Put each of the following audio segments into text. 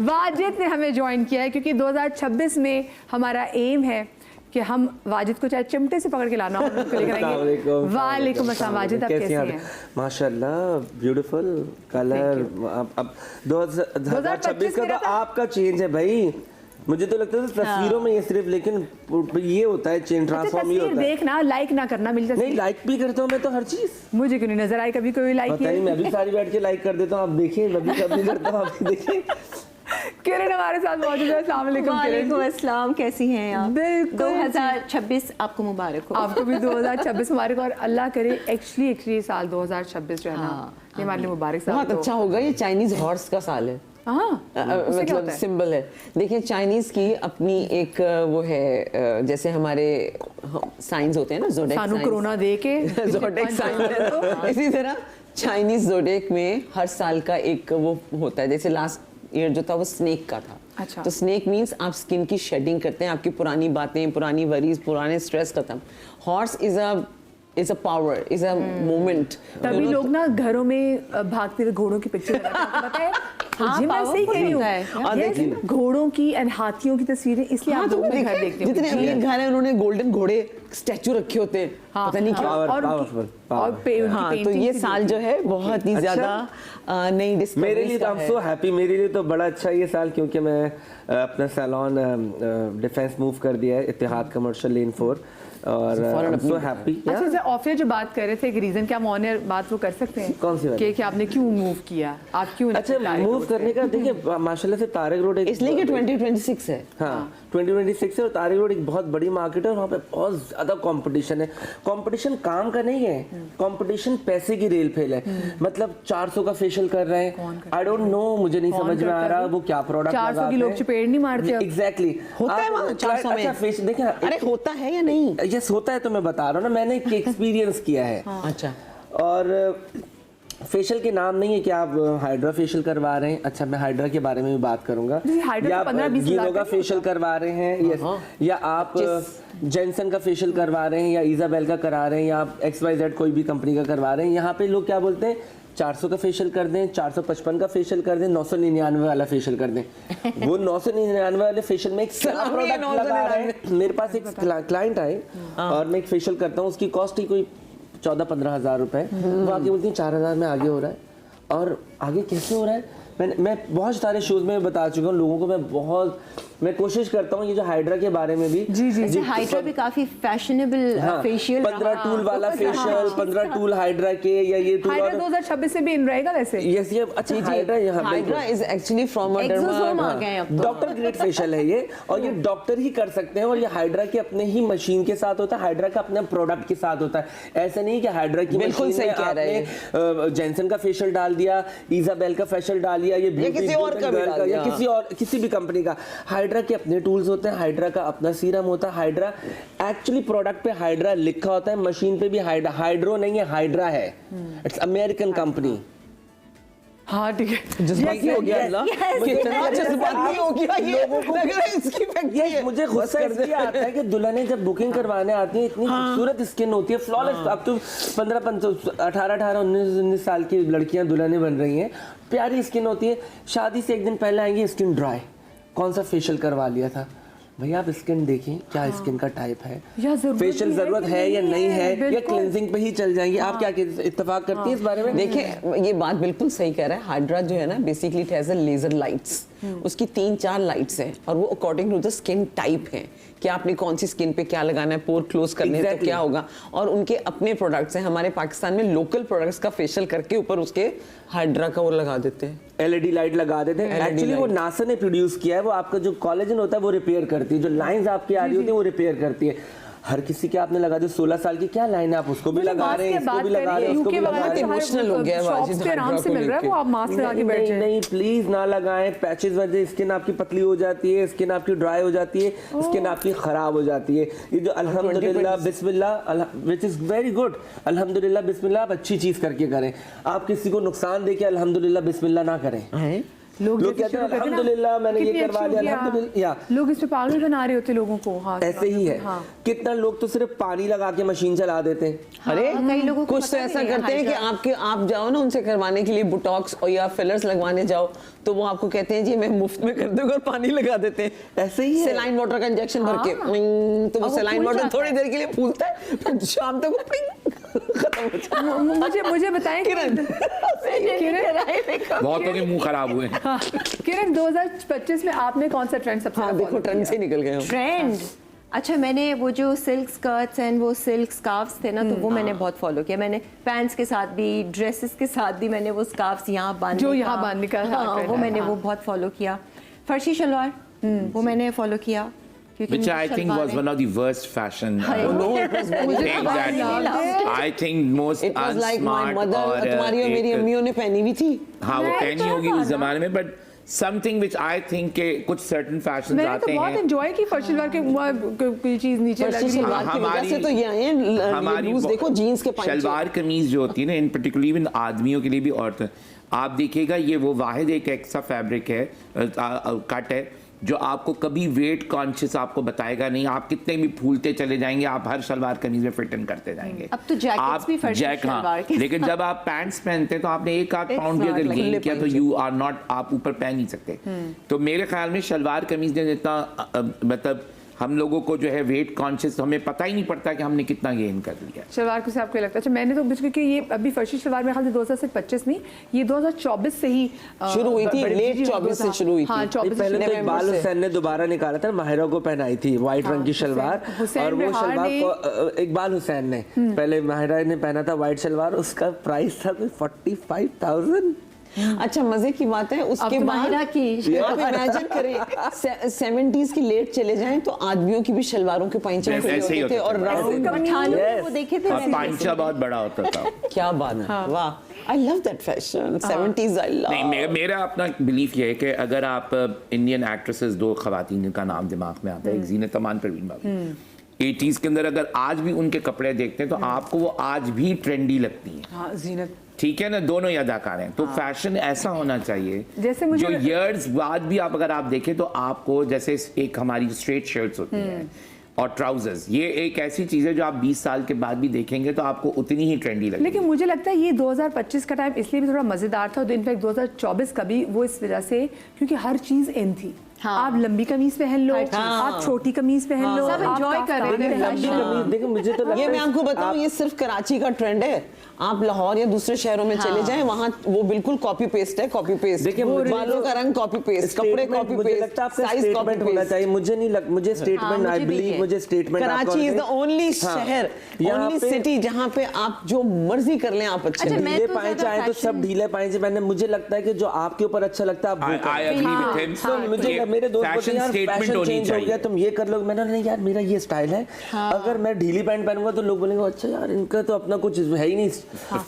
वाजिद ने हमें ज्वाइन किया है क्योंकि 2026 में हमारा एम है कि हम वाजिद को चाहे चिमटे से पकड़ के लाना हो उनको लेकर आएंगे। वालेकुम अस्सलाम वाजिद, आप कैसे हैं? माशाल्लाह, ब्यूटीफुल कलर। अब 2026 का तो आपका चेंज है भाई। मुझे तो लगता है तस्वीरों में ये सिर्फ, लेकिन ये होता है चेंज ट्रांसफॉर्म ही होता है। देखना, लाइक ना करना मिलता है। नहीं, लाइक भी करता हूँ मैं तो हर चीज। मुझे क्यों नहीं नजर आई कभी कोई लाइक? पता नहीं, मैं भी सारी बैठ के लाइक कर देता हूँ। आप देखिए, मैं भी कभी करता हूँ, आप देखिए। किरण हमारे साथ मौजूद है। अस्सलाम वालेकुम। वालेकुम अस्सलाम, कैसी हैं आप? बिल्कुल। 2026 आपको मुबारक हो। आपको भी 2026 मुबारक, और अल्लाह करे एक्चुअली साल 2026 जो है ना, ये हमारे लिए मुबारक साल। बहुत अच्छा होगा। ये चाइनीज हॉर्स का साल है। मतलब सिंबल है। देखिए, चाइनीज की अपनी एक वो है, जैसे हमारे साइंस होते हैं ना, ज़ोडिएक साइंस, कोरोना दे के ज़ोडिएक साइंस, इसी तरह चाइनीज ज़ोडिएक में हर साल का एक वो होता है। जैसे लास्ट ईयर जो था वो स्नेक का था। अच्छा। तो स्नेक मीन्स आप स्किन की शेडिंग करते हैं, आपकी पुरानी बातें, पुरानी वरीज, पुराने स्ट्रेस खत्म। Horse is a power, is a moment. तभी लोग ना घरों में भागते हुए घोड़ों की पिक्चर लगाते हैं। हाँ, मैं सही कह रही हूँ। घोड़ों की और हाथियों की तस्वीरें इसलिए आप लोग घर देखते हो। जितने अमीर घर हैं उन्होंने गोल्डन घोड़े स्टैचू रखे होते हैं, पता नहीं क्यों। हाँ, तो ये साल जो है बहुत ही ज्यादा नई डिस्कवरीज मेरे लिए। I am so happy. मेरे लिए तो बड़ा अच्छा ये साल, क्योंकि मैं अपना सैलून डिफेंस मूव कर दिया है, इत्तेहाद कमर्शियल लेन 4, और आई एम सो हैप्पी। अच्छा, ऑफियर जो बात कर रहे थे, एक रीजन क्या ऑन एयर बात वो कर सकते हैं? कौन सी बात? कि आपने क्यों मूव किया, आप क्यों? अच्छा, मूव करने का देखिए, माशाल्लाह से तारिक रोड इसलिए कि 2026 है। हाँ, 2026 है, और तारिक रोड एक बहुत बड़ी मार्केट है, और वहाँ पे बहुत ज्यादा कंपटीशन है। कंपटीशन काम का नहीं है, कंपटीशन पैसे की रेल फेल है। मतलब 400 का फेशियल कर रहे हैं, आई डोंट नो, मुझे नहीं समझ में आ रहा वो क्या प्रोडक्ट 400 की लोग चपेड़ नहीं मारते। एग्जैक्टली होता है वहाँ 400 में। अच्छा, फेशियल देखिए, अरे होता है या नहीं? यस होता है, तो मैं बता रहा हूँ ना, मैंने एक एक्सपीरियंस किया है। अच्छा। और फेशियल के नाम नहीं है कि आप हाइड्रा फेशियल करवा रहे हैं। अच्छा, मैं हाइड्रा के बारे में भी बात करूंगा। या आप गीलो का फेशियल करवा रहे हैं, या आप जेंसन का फेशियल करवा रहे हैं, या इजाबेल का करा रहे हैं, या आप XYZ कोई भी कंपनी का करवा रहे हैं। यहाँ पे लोग क्या बोलते हैं, 400 का फेशियल कर दें, 455 का फेशियल कर दें, 999 वाला फेशियल कर दें। वो 999 वाले फेशियल में एक प्रोडक्ट लगा रहे हैं। मेरे पास एक क्लाइंट आए और मैं एक फेशियल करता हूँ, उसकी कॉस्ट ही कोई 14-15 हज़ार रुपए। वो आगे बोलती है 4,000 में आगे हो रहा है। और आगे कैसे हो रहा है? मैं बहुत सारे शोज में बता चुका हूँ लोगों को। मैं कोशिश करता हूँ ये जो हाइड्रा के बारे में भी। जी, हाइड्रा भी काफी फैशनेबल फेशियल। 15 टूल वाला फेशियल, 15 टूल हाइड्रा के, या ये टूल। हाइड्रा 2026 से भी इन रहेगा वैसे। यस, ये अच्छा हाइड्रा यहाँ पे hydra is actually from a doctor grade facial है ये, और ये डॉक्टर ही कर सकते हैं। और ये हाइड्रा के अपने ही मशीन के साथ होता है, हाइड्रा का अपने प्रोडक्ट के साथ होता है। ऐसा नहीं कि हाइड्रा की बिल्कुल सही कह रहे हैं, जेंसन का फेशियल डाल दिया, इजाबेल का फेशियल डाल दिया, ये किसी और का भी डाल दिया, या किसी भी कंपनी का। हाइड्रा के अपने टूल्स होते हैं, हाइड्रा का अपना सीरम होता है। हाइड्रा एक्चुअली प्रोडक्ट पे हाइड्रा लिखा होता है, मशीन पे भी हाइड्रा। हाइड्रो नहीं है, हाइड्रा है। It's American company. हाँ ठीक है, जज्बाती हो गया अल्लाह, कितना जज्बाती हो गया ये लोगों को। लग रहा है इसकी फैक्ट्री है। मुझे गुस्सा इसलिए आता है कि दुल्हनें जब बुकिंग करवाने आती हैं, इतनी खूबसूरत स्किन होती है, फ्लॉलेस। अब तो 18, 19 साल की लड़कियां दुल्हनें बन रही हैं, प्यारी स्किन होती है। शादी से एक दिन पहले आएंगी, स्किन ड्राई, कौन सा फेशियल करवा लिया था। भैया आप स्किन देखें, क्या स्किन का टाइप है, फेशियल जरूरत है या नहीं है, या क्लेंजिंग पे ही चल जाएंगे। आप क्या इत्तेफाक करती हैं इस बारे में? देखिए, ये बात बिल्कुल सही कह रहा है। हाइड्रा जो है ना, basically it has a laser lights. उसकी 3-4 लाइट्स हैं, और वो according to the skin type है कि आपने कौन सी स्किन पे क्या लगाना है, पोर क्लोज करने तो क्या होगा। और उनके अपने प्रोडक्ट्स हैं। हमारे पाकिस्तान में लोकल प्रोडक्ट्स का फेशियल करके ऊपर उसके हाइड्रा का वो लगा देते हैं, LED लाइट लगा देते हैं। एक्चुअली वो नासा ने प्रोड्यूस किया है। वो आपका जो कोलेजन होता है वो रिपेयर करती है, जो लाइंस आपकी आ रही होती है वो रिपेयर करती है। हर किसी के आपने लगा दिया 16 साल की क्या लाइन है, आप उसको भी लगा रहे हैं, इसको भी लगा रहे हैं, उसको भी लगा रहे हैं। इमोशनल हो गया शॉप्स पे आराम से मिल रहा है, वो आप मास्क लगा के बैठ जाएं। नहीं, प्लीज ना लगाएं। पैचेस वजह स्किन आपकी पतली हो जाती है, स्किन आपकी ड्राई हो जाती है, स्किन आपकी खराब हो जाती है। ये जो अल्हम्दुलिल्लाह बिस्मिल्लाह, व्हिच इज वेरी गुड, अल्हम्दुलिल्लाह बिस्मिल्लाह आप अच्छी चीज करके करें। आप किसी को नुकसान देके अल्हम्दुलिल्लाह बिस्मिल्लाह ना करें। लोग जैसे कहते हैं शुरू करते हैं ना, अल्हम्दुलिल्लाह मैंने ये कितनी करवा अच्छी दिया, होगी, अल्हम्दुलिल्लाह। हाँ। लोग इस पे पागल बना रहे होते लोगों को। हाँ, ऐसे ही है। हाँ। कितना लोग तो सिर्फ पानी लगा के मशीन चला देते हैं। अरे कई लोगों को कुछ तो पता ऐसा नहीं है करते हैं कि आप जाओ ना उनसे करवाने के लिए बुटॉक्स और या फिलर्स लगवाने जाओ तो वो आपको कहते हैं जी मैं मुफ्त में कर दूंगा और पानी लगा देते हैं। ऐसे ही है। सेलाइन वाटर का इंजेक्शन भर के तो वो सेलाइन वाटर थोड़ी देर के लिए फूलता है फिर शाम तक वो पिंग खत्म हो जाता है। मुझे बताएं किरण बहुतों के मुंह खराब हुए। हाँ, किरण 2025 में आपने कौन सा ट्रेंड सबसे हाँ ज्यादा देखो follow ट्रेंड से निकल गए हम। ट्रेंड। अच्छा, मैंने वो जो सिल्क स्कर्ट्स एंड वो सिल्क स्कार्फ्स थे ना, तो वो मैंने बहुत फॉलो किया। मैंने पैंट्स के साथ भी, ड्रेसेस के साथ भी मैंने वो स्कार्फ्स यहाँ बांधने जो यहाँ बांधने का हाँ, trend वो है, मैंने हाँ। वो बहुत फॉलो किया। फर्शी शलवार वो मैंने फॉलो किया क्योंकि Which मुझे I think शलवार was है। one of the worst fashion No, it was very things that I think most It was like my unsmart mother, और तुम्हारी और मेरी अम्मियों ने पहनी हुई थी। हाँ वो नहीं, पहनी तो होगी था उस ना। जमाने में but something which I think के कुछ सर्टन फैशन मैंने आते तो बहुत हैं एंजॉय की फर्शी शलवार के कोई चीज नीचे लग फर्शी रही है। शलवार की वजह हमारी- से तो ये आए हैं हमारी लूज देखो जीन्स के पांचे। शलवार कमीज जो होती है ना इन पर्टिकुलरली इन आदमियों के लिए भी औरतें आप देखिएगा ये वो वाहिद एक ऐसा फैब्रिक है कट है जो आपको कभी वेट कॉन्शियस आपको बताएगा नहीं। आप कितने भी फूलते चले जाएंगे आप हर शलवार कमीज में फिट इन करते जाएंगे। अब तो जैकेट्स भी फर्शी शलवार के लेकिन जब आप पैंट्स पहनते हैं तो आपने एक आध It's पाउंड भी not अगर like गेन किया तो यू आर नॉट आप ऊपर पहन नहीं सकते। तो मेरे ख्याल में शलवार कमीज ने जितना मतलब हम लोगों को जो है वेट कॉन्शियस हमें पता ही नहीं पड़ता कि हमने कितना गेन कर लिया। शलवार को से आपको लगता है? अच्छा, मैंने तो क्योंकि ये अभी फर्शी शलवार मेरे ख्याल से 2025 नहीं, ये 2024 से ही शुरू हुई थी, बड़ी लेट चीज़ 24 से हाँ, शुरू हुई थी। हाँ, 24 पहले तो से इकबाल से। हुसैन ने दोबारा निकाला था, माहिरा को पहनाई थी व्हाइट रंग की शलवार। हुसैन और वो बिहार शलवार ने- को इकबाल हुसैन ने पहले माहिरा ने पहना था व्हाइट शलवार, उसका प्राइस था 45,000। अच्छा मजे की बात है उसके अब बाद माहिरा की आप इमेजिन करें 70s की लेट चले जाएं तो आदमियों की भी शलवारों के पांचे ऐसे खुले ही होते थे होते और थे। राउंड पठानों Yes. वो देखे थे और मैंने। पांचा बहुत बड़ा होता था। क्या बात है वाह I love that fashion 70s आई नहीं लव। मेरा अपना बिलीफ ये है कि अगर आप इंडियन एक्ट्रेसेस दो खवातीन जिनका नाम दिमाग में आता है एक जीनत अमान परवीन बाबू 80s के अंदर अगर आज भी उनके कपड़े देखते हैं तो आपको वो आज भी ट्रेंडी लगती हैं। हाँ, जीनत ठीक है ना दोनों ही अदाकार हैं तो फैशन ऐसा होना चाहिए जैसे मुझे- जो ईयर्स बाद भी आप अगर आप देखें तो आपको जैसे एक हमारी स्ट्रेट शर्ट्स होती हैं और ट्राउजर्स ये एक ऐसी चीज है जो आप 20 साल के बाद भी देखेंगे तो आपको उतनी ही ट्रेंडी लगेगी। लेकिन मुझे लगता है ये 2025 का टाइम इसलिए भी थोड़ा मजेदार था और इनफैक्ट 2024 का भी वो इस वजह से क्योंकि हर चीज इन थी। हाँ। आप लंबी कमीज पहन लो, आप छोटी कमीज पहन लो, सब आप enjoy कर रहे थे काफ्तान लंबी पहन लो। कमीज देखो मुझे तो लगता ये है मैं आपको बताऊं ये सिर्फ कराची का ट्रेंड है। आप लाहौर या दूसरे शहरों में चले जाएं वहां वो बिल्कुल कॉपी पेस्ट है कॉपी पेस्ट। देखिए, वो मुझे बालों का रंग कॉपी पेस्ट कपड़े Statement कॉपी मुझे पेस्ट लगता है आपका साइज कॉपी स्टेटमेंट होना पेस्ट। चाहिए। मुझे नहीं लग मुझे स्टेटमेंट आई मुझे भी बिलीव है। मुझे statement Karachi is the only शहर यहाँ ओनली पे- सिटी जहां पे आप जो मर्जी कर लें आप अच्छे अच्छा, हैं। मैं ढीले तो पाए ज्यादा चाहे तो सब fashion- ढीले पाए पहने। मुझे लगता है कि जो आपके ऊपर अच्छा लगता है आप वो I करो। agree हाँ, with him. तो मुझे ये मेरे दोस्त बोलते fashion हैं यार statement फैशन होनी चेंज हो गया चाहिए। तुम ये कर लो। मैंने नहीं यार मेरा ये स्टाइल है। अगर मैं ढीली पैंट पहनूंगा तो लोग बोलेंगे अच्छा यार इनका तो अपना कुछ है ही नहीं।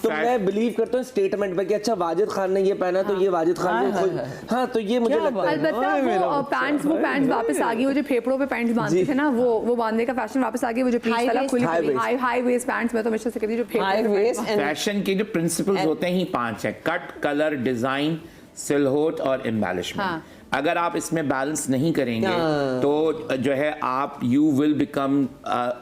तो मैं बिलीव करता हूँ स्टेटमेंट पे कि अच्छा वाजिद खान ने ये पहना तो ये वाजिद खान ने खुद हाँ तो ये मुझे लगता है। अलबत्ता वो पैंट्स वापस आ गई वो जो फेफड़ों पे पैंट्स बांधते थे ना वो बांधने का फैशन वापस आ गया। वो जो प्लीज High वाला waist, खुली high waist। High waist pants में तो हमेशा से कहती हूँ जो फेफड़ों हाई पे pants वेस्ट एंड फैशन के जो प्रिंसिपल्स होते हैं ही 5 हैं कट कलर डिजाइन सिलहोट और एम्बेलिशमेंट। हाँ। अगर आप इसमें बैलेंस नहीं करेंगे तो जो है आप यू विल बिकम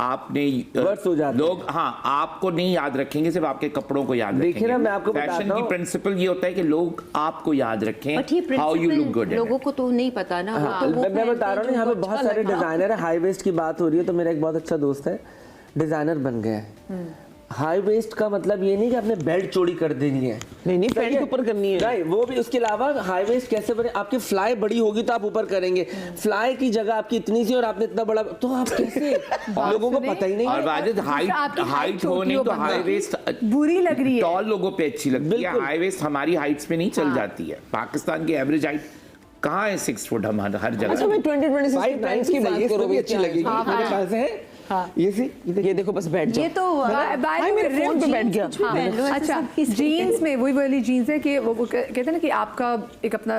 आपने वर्स हो जाते लोग हाँ आपको नहीं याद रखेंगे सिर्फ आपके कपड़ों को याद देखिए रखेंगे। ना, मैं आपको फैशन बताता की हूँ। प्रिंसिपल ये होता है कि लोग आपको याद रखें But ये हाउ यू लुक गुड। लोगों को तो नहीं पता ना। हाँ, तो वो मैं बता रहा हूँ ना यहाँ पे जो बहुत अच्छा सारे लगा। डिजाइनर है। हाई वेस्ट की बात हो रही है तो मेरा एक बहुत अच्छा दोस्त है डिजाइनर बन गया है। हाई वेस्ट का मतलब ये नहीं कि आपने बेल्ट चौड़ी कर देनी है। नहीं पैंट के ऊपर करनी है। नहीं वो भी उसके अलावा हाई वेस्ट कैसे बने आपकी फ्लाई बड़ी होगी तो आप ऊपर करेंगे। फ्लाई की जगह आपकी इतनी सी और आपने इतना बड़ा तो आप कैसे लोगों को पता ही नहीं और है। वाजिद हाइट आपकी height हाइट हो छोटी नहीं हो तो बंदा। हाई वेस्ट बुरी लग रही है। टॉल लोगों पे अच्छी लगती है। बिल्कुल। हाई वेस्ट हमारी हाइट्स पे नहीं चल जाती है। पाकिस्तान की एवरेज हाइट कहाँ है 6 फुट हर अच्छा जगह। मैं 2026 की पैंट्स की बात करो अच्छी लगेगी मेरे ख्याल से है। ये सी ये देखो बस बैठ जाओ। ये तो हाय मेरे फोन पे बैठ गया। पहन लो, ऐसे अच्छा सब किसी जीन्स में वही वाली जीन्स है कि वो कहते हैं ना कि आपका एक अपना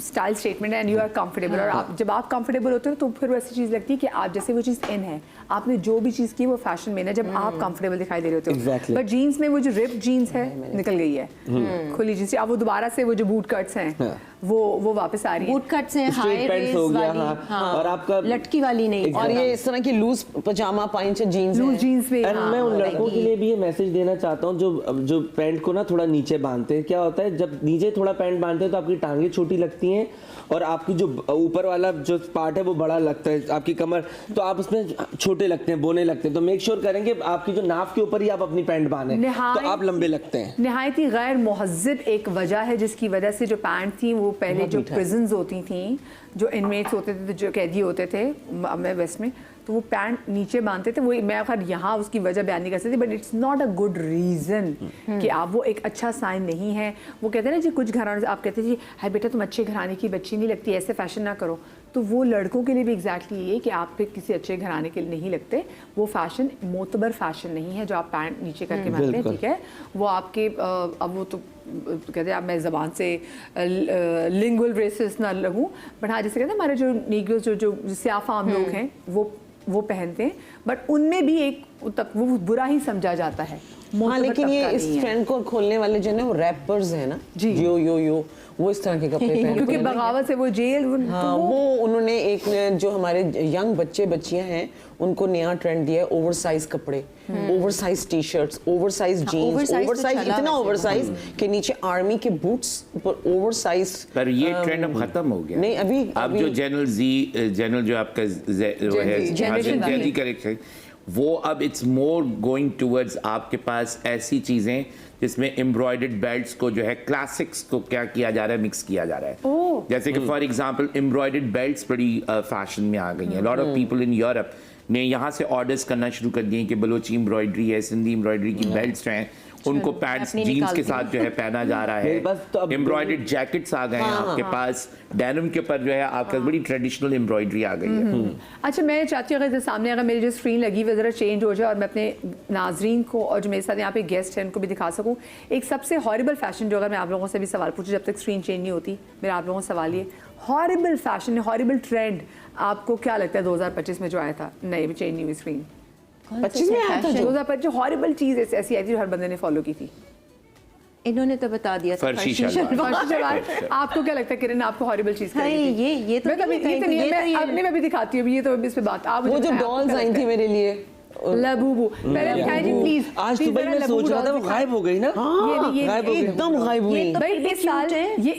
स्टाइल स्टेटमेंट है एंड यू आर कंफर्टेबल, और आप जब आप कंफर्टेबल होते हो तो फिर वो ऐसी चीज़ लगती है कि आप जैसे वो चीज़ इन है, आपने जो भी चीज़ की वो फैशन में है जब आप कंफर्टेबल दिखाई दे रहे होते हो। Exactly. बट जीन्स में वो जो रिप जीन्स है निकल गई है, खुली जीन्स, अब वो दोबारा से वो जो बूट कट्स हैं वो वापस आ रही है। बूट कट्स हैं, हाई स्ट्रेट पैंट्स रेस हो गया, वाली, हाँ, और आपका लटकी वाली नहीं। और ये इस तरह की लूज पजामा पाइंच जीन्स लूज जीन्स में एंड मैं उन लड़कों के लिए भी ये मैसेज देना चाहता हूँ जो पैंट को ना थोड़ा नीचे बांधते हैं। क्या होता है जब नीचे थोड़ा पैंट बांधते हैं तो आपकी टांगे छोटी लगती हैं और आपकी जो ऊपर वाला जो पार्ट है वो बड़ा लगता है, आपकी कमर, तो आप उसमें छोटे लगते हैं, बोने लगते हैं। तो मेक श्योर करेंगे आपकी जो नाफ के ऊपर ही आप अपनी पैंट बांधें तो आप लंबे लगते हैं। निहायत ही गैर मुहज्जब एक वजह है जिसकी वजह से जो पैंट थी वो पहले जो प्रिजन्स होती थी, जो इनमेट्स होते थे, जो कैदी होते थे वेस्ट में, तो वो पैंट नीचे बांधते थे। वो मैं अगर यहाँ उसकी वजह बयान नहीं कर सकती, but it's not a good reason कि आप, वो एक अच्छा साइन नहीं है। वो कहते हैं ना जी कुछ घरानों से आप कहते हैं जी हाय बेटा तुम अच्छे घराने की बच्ची नहीं लगती, ऐसे फैशन ना करो, तो वो लड़कों के लिए भी एग्जैक्टली ये कि आप फिर किसी अच्छे घराने के लिए नहीं लगते। वो फैशन मोतबर फैशन नहीं है जो आप पैंट नीचे करके बांधते हैं, ठीक है। वो आपके अब वो तो कहते हैं आप, मैं ज़बान से लिंगुअल रेसिस्ट ना लगूं, बट हाँ जैसे कहते हैं हमारे जो नीग्रोस जो स्याह फाम लोग हैं वो पहनते हैं, बट उनमें भी एक वो बुरा ही समझा जाता है। हाँ, लेकिन ये इस ट्रेंड को खोलने वाले जो है वो रैपर्स है ना, यो वो इस तरह के कपड़े पहनते हैं क्योंकि बगावत से वो जेल, हाँ, वो उन्होंने एक जो हमारे यंग बच्चे बच्चियां हैं उनको नया ट्रेंड दिया है, ओवरसाइज कपड़े, oversize T shirts, oversize jeans, oversize इतना ओवरसाइज कि नीचे आर्मी के बूट्स, ऊपर ओवरसाइज। पर ये ट्रेंड अब खत्म हो गया। नहीं अभी अब जो जनरल जो आपका जेनजी करेक्शन, वो अब इट्स मोर गोइंग टूवर्ड्स आपके पास ऐसी चीजें जिसमें एम्ब्रॉयडर्ड बेल्ट्स को जो है क्लासिक्स को क्या किया जा रहा है, मिक्स किया जा रहा है। जैसे कि फॉर एग्जांपल एम्ब्रॉयडर्ड बेल्ट्स बड़ी फैशन में आ गई हैं। Lot of people in Europe ने यहाँ से ऑर्डर्स करना शुरू कर दिए कि बलोची एम्ब्रॉयडरी है, सिंधी एम्ब्रॉयडरी की बेल्ट्स हैं, उनको पैंट्स जीन्स के साथ जो है पहना जा रहा है। एम्ब्रॉयडर्ड जैकेट्स आ गए हैं आपके पास, डेनिम के ऊपर जो है आपका बड़ी ट्रेडिशनल एम्ब्रॉयडरी आ गई है। अच्छा, मैं चाहती हूँ अगर सामने अगर मेरी जो स्क्रीन लगी हुई ज़रा चेंज हो जाए और मैं अपने नाजरीन को और जो मेरे साथ यहाँ पे गेस्ट हैं उनको भी दिखा सकूँ एक सबसे हॉरिबल फैशन, जो अगर मैं आप लोगों से भी सवाल पूछूँ जब तक स्क्रीन चेंज नहीं होती, मेरा आप लोगों से सवाल ये, हॉरिबल फैशन, हॉरिबल ट्रेंड आपको क्या लगता है 2025 में जो आया था, नहीं चेंज नहीं हुई स्क्रीन 25 में आया था 2025, हॉरिबल चीज़ ऐसी आई थी जो हर बंदे ने फॉलो की थी? इन्होंने तो बता दिया था फर्शी शलवार। आपको क्या लगता है किरण, आपको हॉरिबल चीज क्या लगती है? ये तो मैं कभी ये तो नहीं है, मैं भी दिखाती हूँ, ये तो इस पे बात आप वो जो डॉल्स आई थी मेरे लिए लबूबू, पहले बताइए जी प्लीज। आज तो भाई मैं सोच रहा था वो गायब हो गई ना, ये एकदम गायब हुई। भाई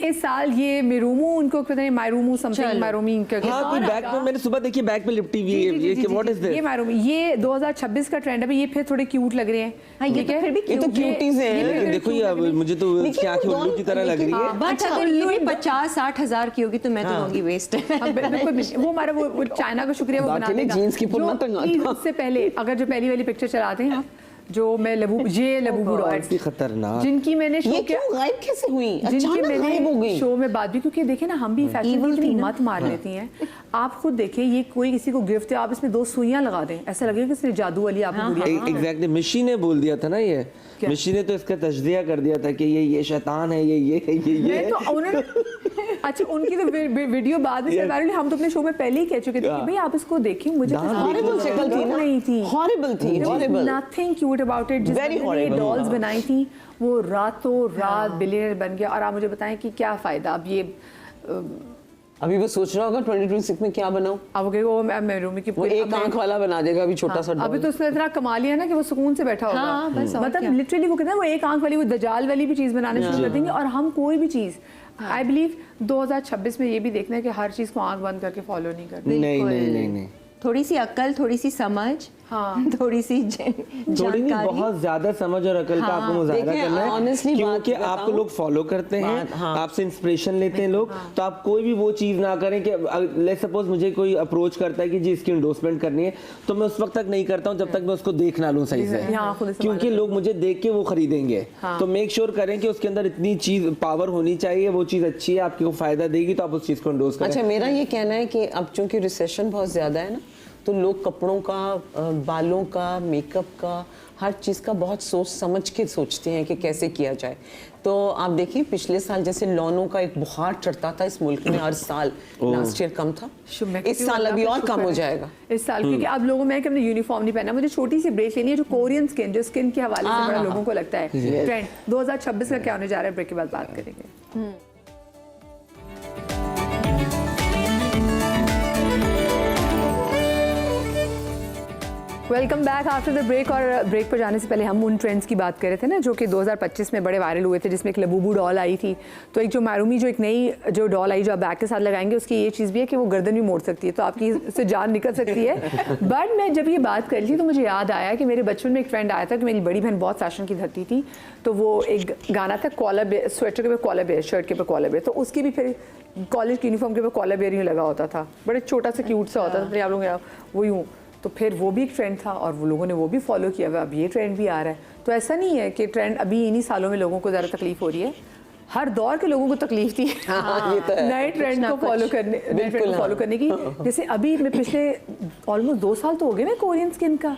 इस साल ये मेरूमू, उनको पता नहीं मायरूमू समथिंग मायरूमी इनका, हाँ कोई बैग में मैंने सुबह देखी, बैग में लिपटी हुई है, ये कि व्हाट इज दिस, ये मायरूमी, ये 2026 का ट्रेंड है। ये फिर थोड़े क्यूट लग रहे हैं। हाँ, ये तो फिर भी ये तो क्यूटीज हैं। देखो ये मुझे तो क्या आंखें उल्लू की तरह लग रही है। अच्छा, उल्लू 50-60 हजार की होगी तो मैं तो कहूंगी वेस्ट है। वो हमारा वो चाइना का शुक्रिया वो बनाने का। जीन्स की पुल मत टंगा। इससे पहले अगर जो पहली वाली पिक्चर चलाते हैं आप, जो मैं लबूबू डॉल्स, खतरनाक, जिनकी मैंने ये क्यों गायब कैसे हुई, जिनकी अचानक गायब हो मैंने गई शो में बात भी, क्योंकि देखे ना हम भी फैशन की मत मार लेती हैं। आप खुद देखिए, ये कोई किसी को गिफ्ट है, आप इसमें 2 सुइयां लगा दें, ऐसा लगेगा कि सिर्फ जादू वाली आपको गुड़िया। एग्जैक्टली, मिशी ने बोल दिया था ना, ये मिशी ने तो इसका तजदिया कर दिया था कि ये शैतान है, ये तो उन्होंने अच्छा उनकी तो वीडियो बाद में वायरल, हम तो अपने शो में पहले ही कह चुके थे कि भाई आप इसको देखिए, मुझे हॉरिबल शक्ल थी ना, नहीं थी, हॉरिबल थी, horrible, nothing cute about it. जिस डॉल्स बनाई थी वो रातों रात बिलियनर बन गया। और आप मुझे बताएं कि क्या फायदा अब ये अभी वो सोच रहा होगा 2026 में क्या बनाऊं। अब वो कहेगा वो मैं रूमी की वो एक आंख वाला बना देगा अभी छोटा सा। अभी तो उसने इतना कमा लिया ना कि वो सुकून से बैठा होगा। हाँ, बस और मतलब क्या। लिटरली वो कहते हैं वो एक आंख वाली, वो दजाल वाली भी चीज बनाने शुरू कर देंगे। और हम कोई भी चीज आई बिलीव 2026 में ये भी देखना है कि हर चीज को आंख बंद करके फॉलो नहीं करते। नहीं, थोड़ी सी अक्ल, थोड़ी सी समझ, हाँ, थोड़ी सी थोड़ी नहीं, बहुत ज्यादा समझ और अकल का आपको मुजाहरा करना है, क्योंकि आपको लोग फॉलो करते हैं, आपसे इंस्पिरेशन लेते हैं लोग। तो आप कोई भी वो चीज ना करें कि लेट्स सपोज मुझे कोई अप्रोच करता है कि जी इसकी एंडोर्समेंट करनी है, तो मैं उस वक्त तक नहीं करता हूँ जब तक मैं उसको देख ना लूँ सही से, क्योंकि लोग मुझे देख के वो खरीदेंगे। तो मेक श्योर करें कि उसके अंदर इतनी चीज पावर होनी चाहिए, वो चीज अच्छी है, आपको फायदा देगी, तो आप उस चीज को एंडोर्स करें। अच्छा, मेरा ये कहना है कि अब चूंकि रिसेशन बहुत ज्यादा है ना, तो लोग कपड़ों का, बालों का, मेकअप का, हर चीज़ का बहुत सोच समझ के सोचते हैं कि कैसे किया जाए। तो आप देखिए पिछले साल जैसे लॉनों का एक बुखार चढ़ता था इस मुल्क में हर साल, लास्ट ईयर कम था, इस साल अभी और कम हो जाएगा इस साल, क्योंकि अब लोगों में कि हमने यूनिफॉर्म नहीं पहना। मुझे छोटी सी ब्रेक लेनी है, जो कोरियन स्किन, जो स्किन के हवाले से बड़ा लोगों को लगता है ट्रेंड 2026 का क्या होने जा रहा है, ब्रेक के बाद बात करेंगे। Welcome back after the break. और ब्रेक पर जाने से पहले हम उन ट्रेंड्स की बात कर रहे थे ना जो कि 2025 में बड़े वायरल हुए थे, जिसमें एक लबूबू डॉल आई थी। तो एक जो मारूमी जो एक नई जो डॉल आई जो आप बैग के साथ लगाएंगे, उसकी ये चीज़ भी है कि वो गर्दन भी मोड़ सकती है, तो आपकी उससे जान निकल सकती है। बट मैं जब ये बात कर रही थी तो मुझे याद आया कि मेरे बचपन में एक ट्रेंड आया था कि मेरी बड़ी बहन बहुत फैशन की धरती थी, तो वो एक गाना था कॉलर बेयर, स्वेटर के ऊपर कॉलर बेयर, शर्ट के ऊपर कॉलर बेयर, तो उसकी भी फिर कॉलेज की यूनिफॉर्म के ऊपर कॉलर बेयर यूँ लगा होता था, बड़े छोटा सा क्यूट सा होता था, फिर आप लोग वो यूँ, तो फिर वो भी एक ट्रेंड था और वो लोगों ने वो भी फॉलो किया हुआ। अब ये ट्रेंड भी आ रहा है, तो ऐसा नहीं है कि ट्रेंड अभी इन्हीं सालों में लोगों को ज़्यादा तकलीफ हो रही है, हर दौर के लोगों को तकलीफ थी नए ट्रेंड को फॉलो करने, नए ट्रेंड को फॉलो करने की। जैसे अभी मैं पिछले ऑलमोस्ट 2 साल तो हो गए ना कोरियन स्किन का,